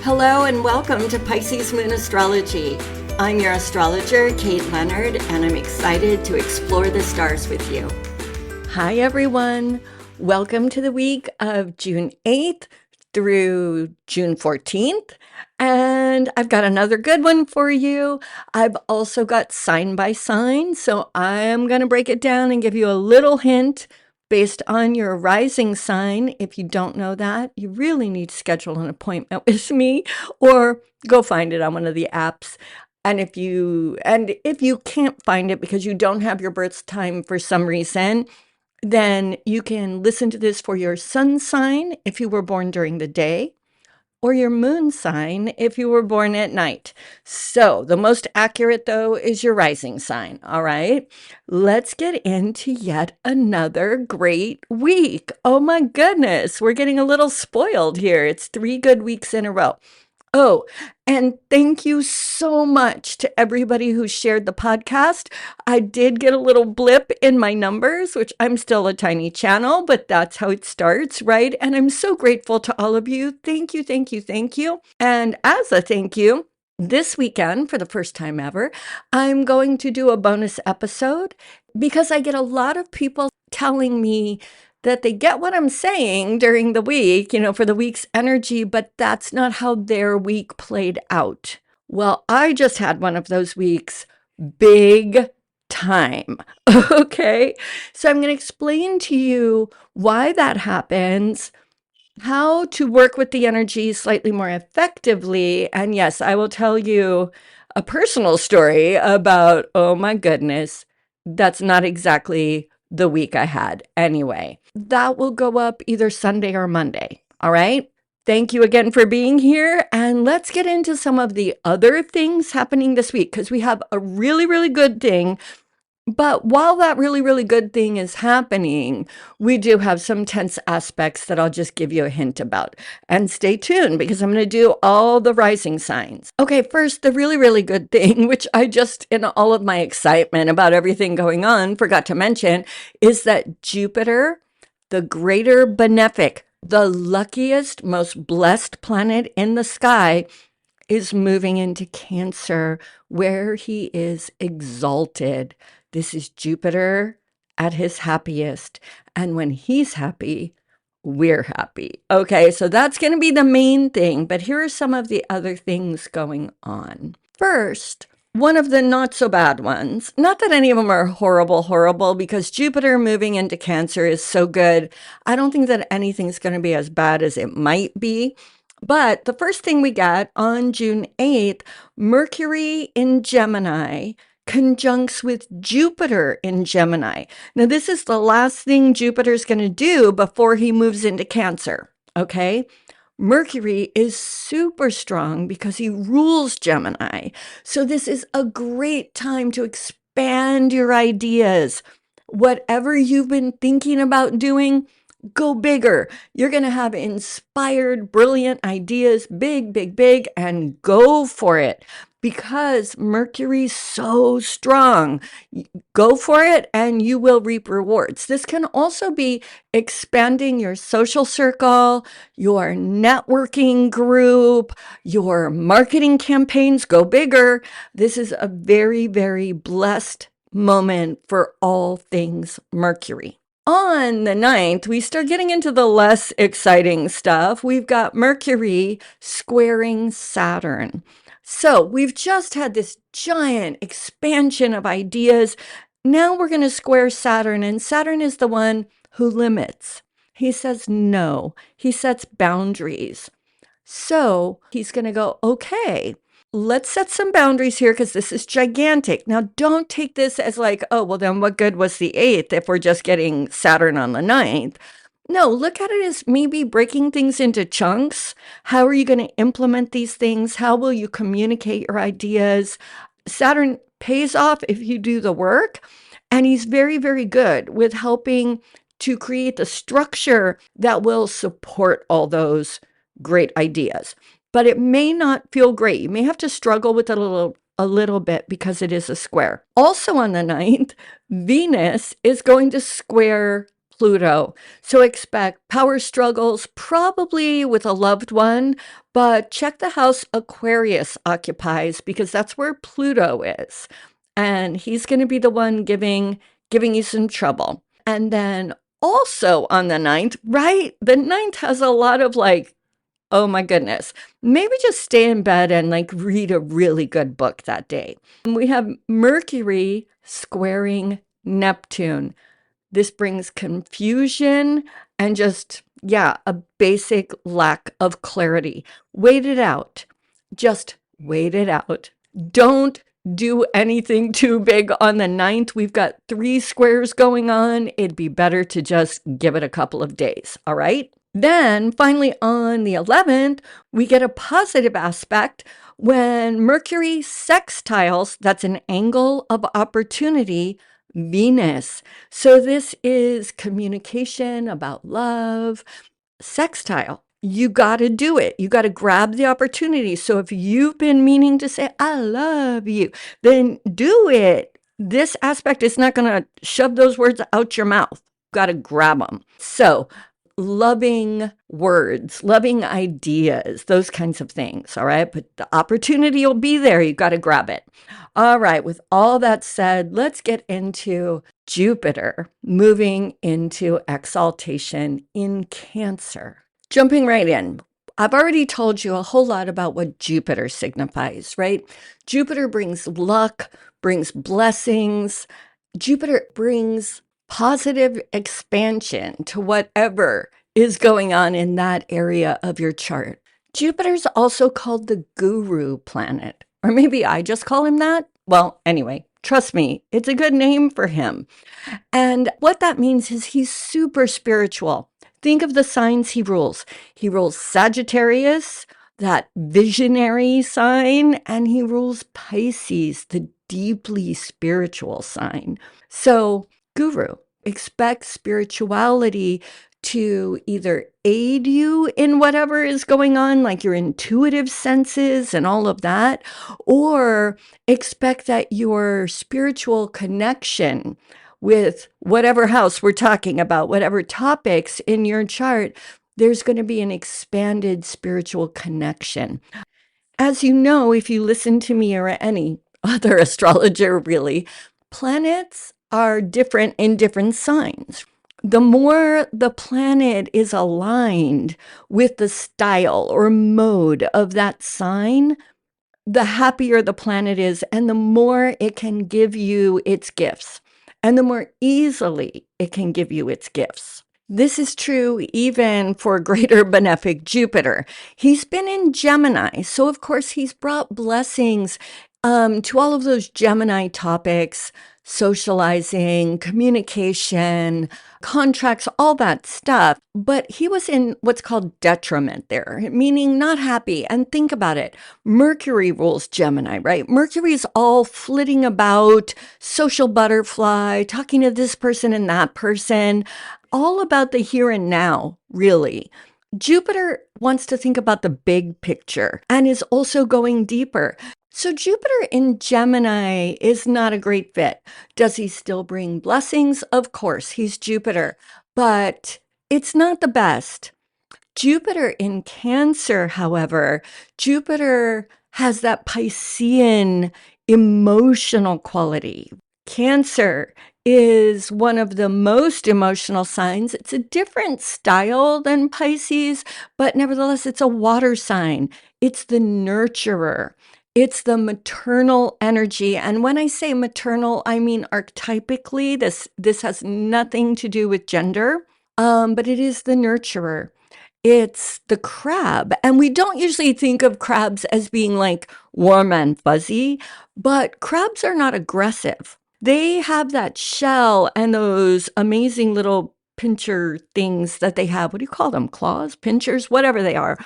Hello and welcome to Pisces Moon Astrology. I'm your astrologer, Kate Leonard, and I'm excited to explore the stars with you. Hi everyone. Welcome to the week of June 8th through June 14th. And I've got another good one for you. I've also got sign by sign, so I'm going to break it down and give you a little hint based on your rising sign. If you don't know that, you really need to schedule an appointment with me or go find it on one of the apps. And if you can't find it because you don't have your birth time for some reason, then you can listen to this for your sun sign if you were born during the day, or your moon sign if you were born at night. So the most accurate, though, is your rising sign. All right, let's get into yet another great week. Oh my goodness, we're getting a little spoiled here. It's 3 good weeks in a row. Oh, and thank you so much to everybody who shared the podcast. I did get a little blip in my numbers, which I'm still a tiny channel, but that's how it starts, right? And I'm so grateful to all of you. Thank you, thank you, thank you. And as a thank you, this weekend, for the first time ever, I'm going to do a bonus episode because I get a lot of people telling me that they get what I'm saying during the week, for the week's energy, but that's not how their week played out. Well, I just had one of those weeks, big time. Okay. So I'm going to explain to you why that happens, how to work with the energy slightly more effectively. And yes, I will tell you a personal story about, oh my goodness, that's not exactly the week I had anyway. That will go up either Sunday or Monday. All right. Thank you again for being here. And let's get into some of the other things happening this week because we have a really, really good thing. But while that really, really good thing is happening, we do have some tense aspects that I'll just give you a hint about. And stay tuned because I'm going to do all the rising signs. Okay, first, the really, really good thing, which I just, in all of my excitement about everything going on, forgot to mention, is that Jupiter, the greater benefic, the luckiest, most blessed planet in the sky, is moving into Cancer, where he is exalted. This is Jupiter at his happiest. And when he's happy, we're happy. Okay, so that's going to be the main thing. But here are some of the other things going on. First, one of the not so bad ones, not that any of them are horrible, because Jupiter moving into Cancer is so good. I don't think that anything's going to be as bad as it might be. But the first thing we got on June 8th, Mercury in Gemini conjuncts with Jupiter in Gemini. Now, this is the last thing Jupiter's going to do before he moves into Cancer, okay? Mercury is super strong because he rules Gemini. So this is a great time to expand your ideas. Whatever you've been thinking about doing, go bigger. You're going to have inspired, brilliant ideas, big, and go for it because Mercury's so strong. Go for it and you will reap rewards. This can also be expanding your social circle, your networking group, your marketing campaigns. Go bigger. This is a very, very blessed moment for all things Mercury. On the 9th, we start getting into the less exciting stuff. We've got Mercury squaring Saturn. So we've just had this giant expansion of ideas. Now we're going to square Saturn, and Saturn is the one who limits. He says no. He sets boundaries. So he's going to go, okay, let's set some boundaries here because this is gigantic. Now, don't take this as like, oh, well, then what good was the 8th if we're just getting Saturn on the 9th? No, look at it as maybe breaking things into chunks. How are you going to implement these things? How will you communicate your ideas? Saturn pays off if you do the work, and he's very, very good with helping to create the structure that will support all those great ideas. But it may not feel great. You may have to struggle with it a little bit because it is a square. Also on the 9th, Venus is going to square Pluto. So expect power struggles, probably with a loved one, but check the house Aquarius occupies because that's where Pluto is. And he's going to be the one giving you some trouble. And then also on the ninth, right? The ninth has a lot of like, oh my goodness, maybe just stay in bed and like read a really good book that day. And we have Mercury squaring Neptune. This brings confusion and just, yeah, a basic lack of clarity. Wait it out. Just wait it out. Don't do anything too big on the ninth. We've got 3 squares going on. It'd be better to just give it a couple of days. All right. Then finally on the 11th, we get a positive aspect when Mercury sextiles, that's an angle of opportunity, Venus. So this is communication about love, sextile. You got to do it. You got to grab the opportunity. So if you've been meaning to say, I love you, then do it. This aspect is not going to shove those words out your mouth. You got to grab them. So loving words, loving ideas, those kinds of things. All right. But the opportunity will be there. You got to grab it. All right. With all that said, let's get into Jupiter moving into exaltation in Cancer. Jumping right in. I've already told you a whole lot about what Jupiter signifies, right? Jupiter brings luck, brings blessings. Jupiter brings positive expansion to whatever is going on in that area of your chart. Jupiter's also called the guru planet, or maybe I just call him that. Well, anyway, trust me, it's a good name for him. And what that means is he's super spiritual. Think of the signs he rules. He rules Sagittarius, that visionary sign, and he rules Pisces, the deeply spiritual sign. So, guru, expect spirituality to either aid you in whatever is going on, like your intuitive senses and all of that, or expect that your spiritual connection with whatever house we're talking about, whatever topics in your chart, there's going to be an expanded spiritual connection. As you know, if you listen to me or any other astrologer, really, planets are different in different signs. The more the planet is aligned with the style or mode of that sign, the happier the planet is and the more it can give you its gifts and the more easily it can give you its gifts. This is true even for greater benefic Jupiter. He's been in Gemini, so of course he's brought blessings to all of those Gemini topics, socializing, communication, contracts, all that stuff. But he was in what's called detriment there, meaning not happy. And think about it. Mercury rules Gemini, right? Mercury's all flitting about, social butterfly, talking to this person and that person, all about the here and now, really. Jupiter wants to think about the big picture and is also going deeper. So Jupiter in Gemini is not a great fit. Does he still bring blessings? Of course, he's Jupiter, but it's not the best. Jupiter in Cancer, however, Jupiter has that Piscean emotional quality. Cancer is one of the most emotional signs. It's a different style than Pisces, but nevertheless, it's a water sign. It's the nurturer. It's the maternal energy. And when I say maternal, I mean archetypically. This has nothing to do with gender, but it is the nurturer. It's the crab. And we don't usually think of crabs as being like warm and fuzzy, but crabs are not aggressive. They have that shell and those amazing little pincher things that they have. What do you call them? Claws, pinchers, whatever they are.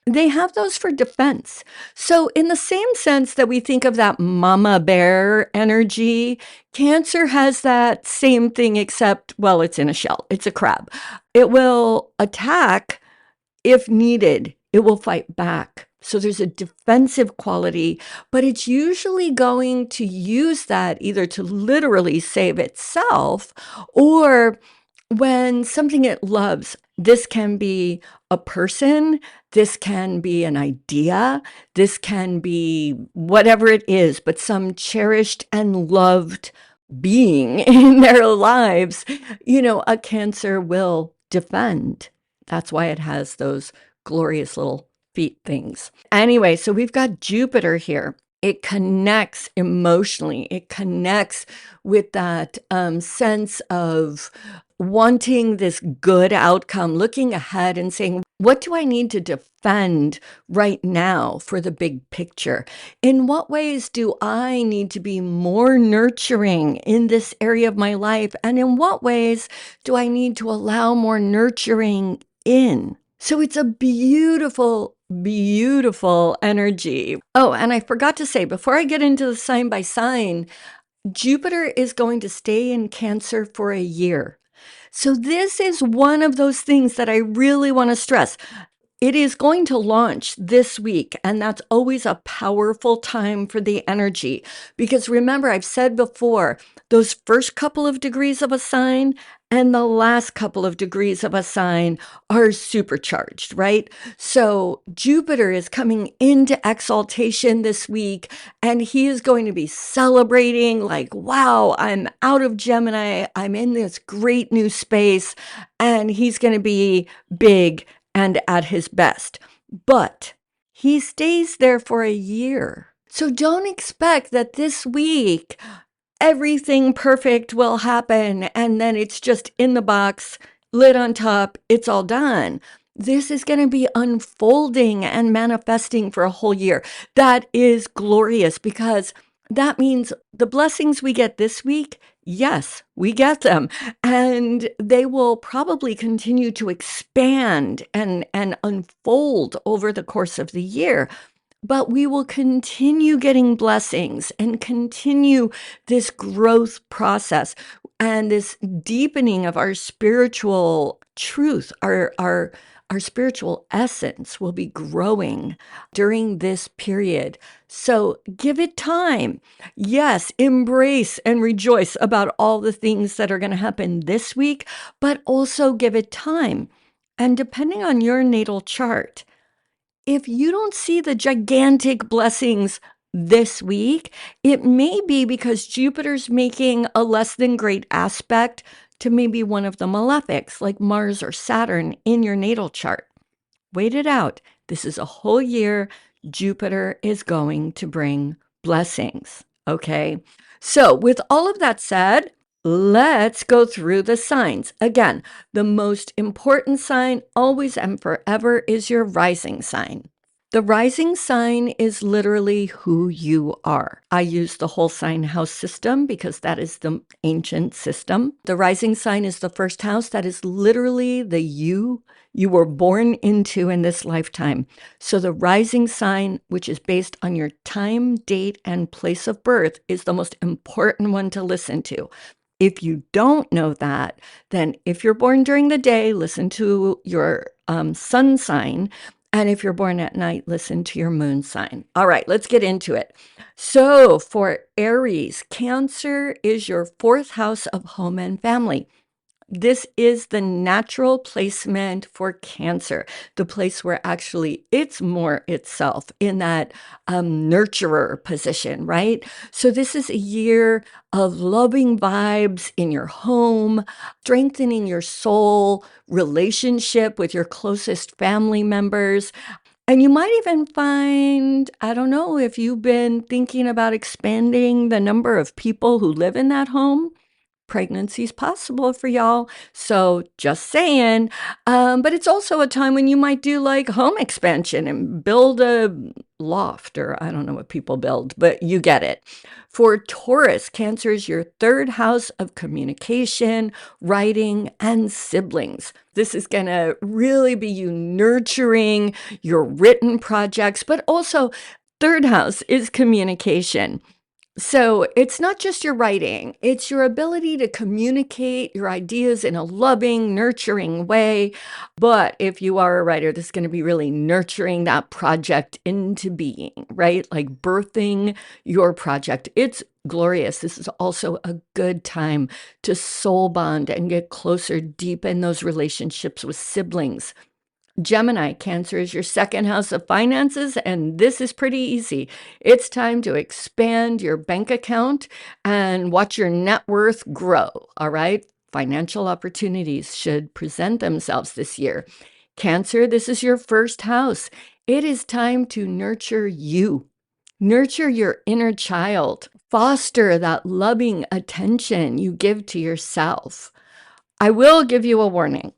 They have those for defense. So in the same sense that we think of that mama bear energy, Cancer has that same thing, except, well, it's in a shell. It's a crab. It will attack if needed. It will fight back. So there's a defensive quality, but it's usually going to use that either to literally save itself or when something it loves, this can be a person, this can be an idea, this can be whatever it is, but some cherished and loved being in their lives, a Cancer will defend. That's why it has those glorious little feet things. Anyway, so we've got Jupiter here. It connects emotionally. It connects with that sense of wanting this good outcome, looking ahead and saying, what do I need to defend right now for the big picture? In what ways do I need to be more nurturing in this area of my life? And in what ways do I need to allow more nurturing in? So it's a beautiful, beautiful energy. Oh, and I forgot to say, before I get into the sign by sign, Jupiter is going to stay in Cancer for a year. So this is one of those things that I really want to stress. It is going to launch this week, and that's always a powerful time for the energy. Because remember, I've said before, those first couple of degrees of a sign and the last couple of degrees of a sign are supercharged, right? So Jupiter is coming into exaltation this week, and he is going to be celebrating like, wow, I'm out of Gemini. I'm in this great new space, and he's going to be big and at his best. But he stays there for a year. So don't expect that this week everything perfect will happen and then it's just in the box, lid on top, it's all done. This is going to be unfolding and manifesting for a whole year. That is glorious because that means the blessings we get this week, yes, we get them. And they will probably continue to expand and unfold over the course of the year. But we will continue getting blessings and continue this growth process and this deepening of our spiritual truth, our spiritual essence will be growing during this period. So give it time. Yes, embrace and rejoice about all the things that are going to happen this week, but also give it time. And depending on your natal chart, if you don't see the gigantic blessings this week, it may be because Jupiter's making a less than great aspect to maybe one of the malefics like Mars or Saturn in your natal chart. Wait it out. This is a whole year. Jupiter is going to bring blessings. Okay. So with all of that said, let's go through the signs. Again, the most important sign always and forever is your rising sign. The rising sign is literally who you are. I use the whole sign house system because that is the ancient system. The rising sign is the first house. That is literally the you were born into in this lifetime. So the rising sign, which is based on your time, date, and place of birth, is the most important one to listen to. If you don't know that, then if you're born during the day, listen to your sun sign. And if you're born at night, listen to your moon sign. All right, let's get into it. So for Aries, Cancer is your fourth house of home and family. This is the natural placement for Cancer, the place where actually it's more itself in that nurturer position, right? So this is a year of loving vibes in your home, strengthening your soul relationship with your closest family members. And you might even find, I don't know, if you've been thinking about expanding the number of people who live in that home, pregnancy's possible for y'all. So just saying. But it's also a time when you might do like home expansion and build a loft, or I don't know what people build, but you get it. For Taurus, Cancer is your third house of communication, writing, and siblings. This is going to really be you nurturing your written projects, but also third house is communication. So it's not just your writing, it's your ability to communicate your ideas in a loving, nurturing way. But if you are a writer, this is going to be really nurturing that project into being, right? Like birthing your project. It's glorious. This is also a good time to soul bond and get closer, deepen those relationships with siblings. Gemini, Cancer is your second house of finances, and this is pretty easy. It's time to expand your bank account and watch your net worth grow, all right? Financial opportunities should present themselves this year. Cancer, this is your first house. It is time to nurture you. Nurture your inner child. Foster that loving attention you give to yourself. I will give you a warning.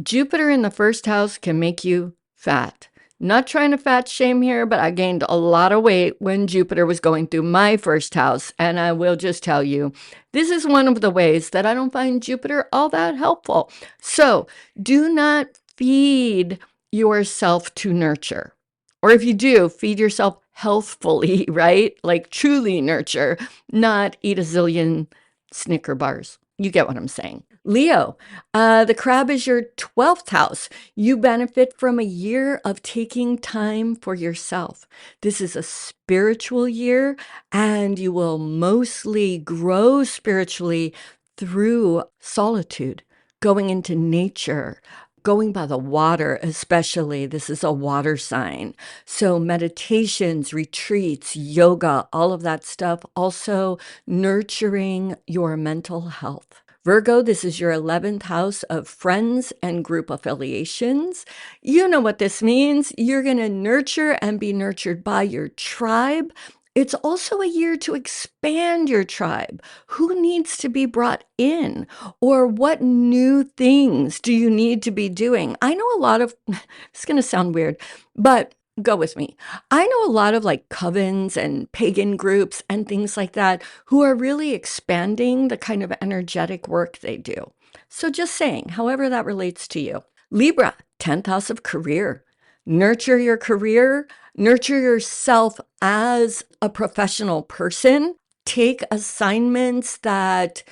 Jupiter in the first house can make you fat. Not trying to fat shame here, but I gained a lot of weight when Jupiter was going through my first house. And I will just tell you, this is one of the ways that I don't find Jupiter all that helpful. So do not feed yourself to nurture. Or if you do, feed yourself healthfully, right? Like truly nurture, not eat a zillion Snicker bars. You get what I'm saying. Leo, the crab is your 12th house. You benefit from a year of taking time for yourself. This is a spiritual year, and you will mostly grow spiritually through solitude, going into nature, going by the water, especially. This is a water sign. So, meditations, retreats, yoga, all of that stuff, also nurturing your mental health. Virgo, this is your 11th house of friends and group affiliations. You know what this means. You're going to nurture and be nurtured by your tribe. It's also a year to expand your tribe. Who needs to be brought in? Or what new things do you need to be doing? I know a lot of, it's going to sound weird, but go with me. I know a lot of like covens and pagan groups and things like that who are really expanding the kind of energetic work they do. So just saying, however that relates to you. Libra, 10th house of career. Nurture your career, nurture yourself as a professional person. Take assignments that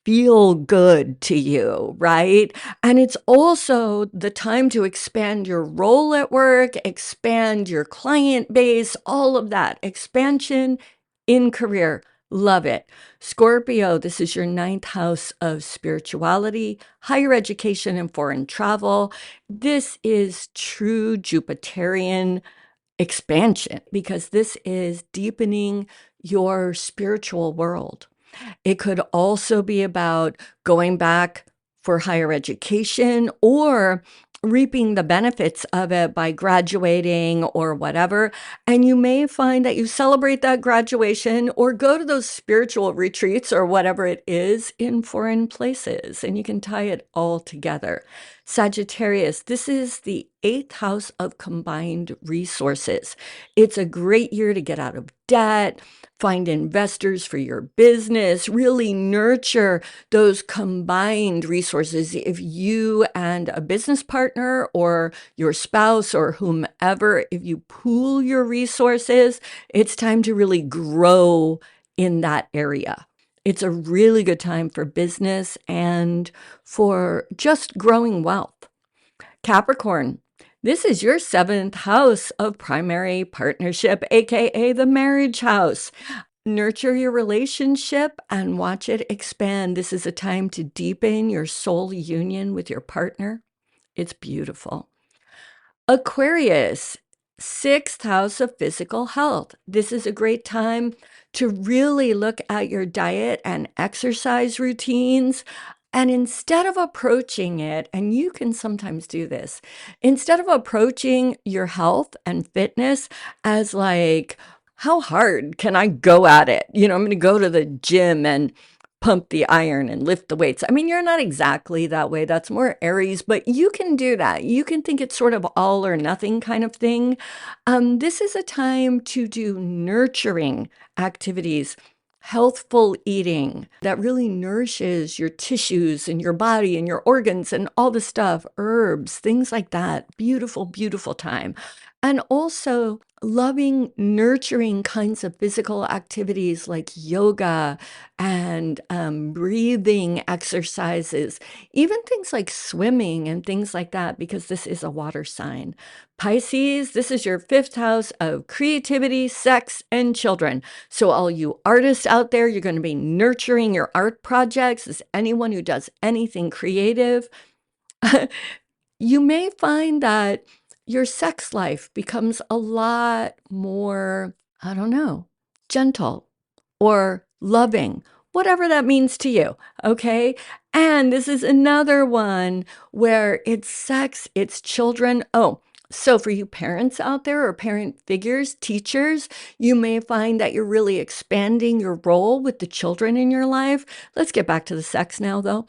feel good to you, right? And it's also the time to expand your role at work, expand your client base, all of that. Expansion in career. Love it. Scorpio, this is your 9th house of spirituality, higher education, and foreign travel. This is true Jupiterian expansion because this is deepening your spiritual world. It could also be about going back for higher education or reaping the benefits of it by graduating or whatever. And you may find that you celebrate that graduation or go to those spiritual retreats or whatever it is in foreign places, and you can tie it all together. Sagittarius, this is the 8th house of combined resources. It's a great year to get out of debt, find investors for your business, really nurture those combined resources. If you and a business partner or your spouse or whomever, if you pool your resources, it's time to really grow in that area. It's a really good time for business and for just growing wealth. Capricorn, this is your 7th house of primary partnership, aka the marriage house. Nurture your relationship and watch it expand. This is a time to deepen your soul union with your partner. It's beautiful. Aquarius, 6th house of physical health. This is a great time to really look at your diet and exercise routines. And instead of approaching it, and you can sometimes do this, instead of approaching your health and fitness as like, how hard can I go at it? You know, I'm going to go to the gym and pump the iron and lift the weights. I mean, you're not exactly that way. That's more Aries, but you can do that. You can think it's sort of all or nothing kind of thing. This is a time to do nurturing activities, healthful eating that really nourishes your tissues and your body and your organs and all the stuff, herbs, things like that. Beautiful, beautiful time. And also loving, nurturing kinds of physical activities like yoga and breathing exercises, even things like swimming and things like that, because this is a water sign. Pisces, this is your 5th house of creativity, sex, and children. So all you artists out there, you're going to be nurturing your art projects. As anyone who does anything creative, you may find that your sex life becomes a lot more, I don't know, gentle or loving, whatever that means to you, okay? And this is another one where it's sex, it's children. Oh, so for you parents out there or parent figures, teachers, you may find that you're really expanding your role with the children in your life. Let's get back to the sex now, though.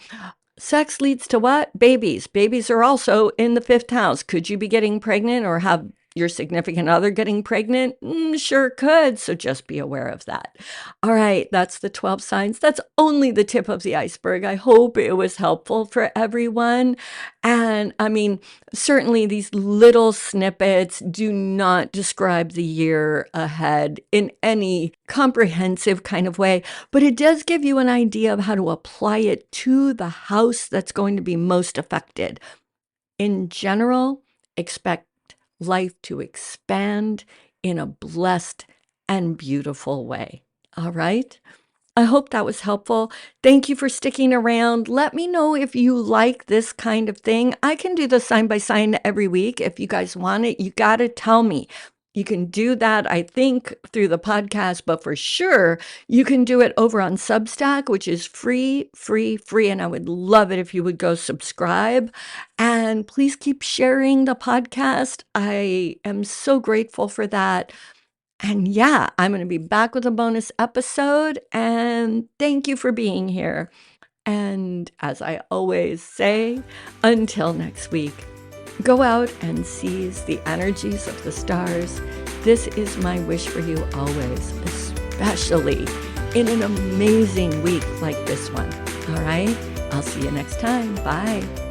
Sex leads to what? Babies. Babies are also in the 5th house. Could you be getting pregnant or have your significant other getting pregnant? Sure could. So just be aware of that. All right. That's the 12 signs. That's only the tip of the iceberg. I hope it was helpful for everyone. And I mean, certainly these little snippets do not describe the year ahead in any comprehensive kind of way, but it does give you an idea of how to apply it to the house that's going to be most affected. In general, expect life to expand in a blessed and beautiful way. All right? I hope that was helpful. Thank you for sticking around. Let me know if you like this kind of thing. I can do the sign by sign every week. If you guys want it, you got to tell me. You can do that, I think, through the podcast, but for sure, you can do it over on Substack, which is free. And I would love it if you would go subscribe. And please keep sharing the podcast. I am so grateful for that. And yeah, I'm going to be back with a bonus episode. And thank you for being here. And as I always say, until next week, go out and seize the energies of the stars. This is my wish for you always, especially in an amazing week like this one. All right, I'll see you next time. Bye.